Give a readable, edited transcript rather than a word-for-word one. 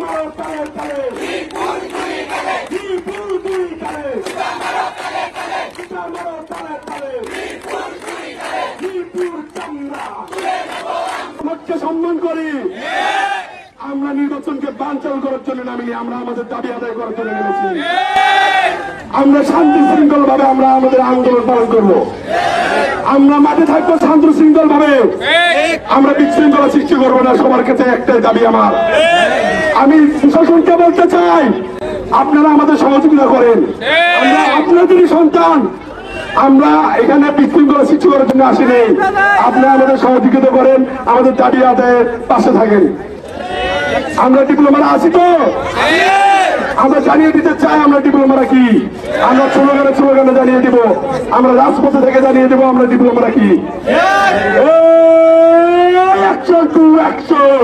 মারো তালে তালে বিপুল দুই তালে মারো তালে তালে বিপুল চামড়া আমাকে সম্মান করি। আমরা নির্বাচনকে বানচাল করার জন্য নামিনি, আমরা আমাদের দাবি আদায় করার জন্য নেমেছি। আমরা শান্তি শৃঙ্খল ভাবে আমরা আমাদের আন্দোলন পালন করব। আমরা মাঠে থাকবো শান্ত শৃঙ্খল ভাবে, আমরা বিশৃঙ্খলা সৃষ্টি করবো না। সবার কাছে একটাই দাবি আমার, আমি প্রশাসনকে বলতে চাই আপনারা আমাদের সহযোগিতা করেন। আমরা আপনাদেরই সন্তান, আমরা এখানে বিশৃঙ্খলা সৃষ্টি করার জন্য আসিনি। আপনারা আমাদের সহযোগিতা করেন, আমাদের দাবি আদায়ের পাশে থাকেন। আমরা ডিপ্লোমারা আছি তো, আমরা জানিয়ে দিতে চাই আমরা ডিপ্লোমারা কি। আমরা স্লোগানে জানিয়ে দিব, আমরা রাজপথে থেকে জানিয়ে দিব আমরা ডিপ্লোমারা কি। Action to action.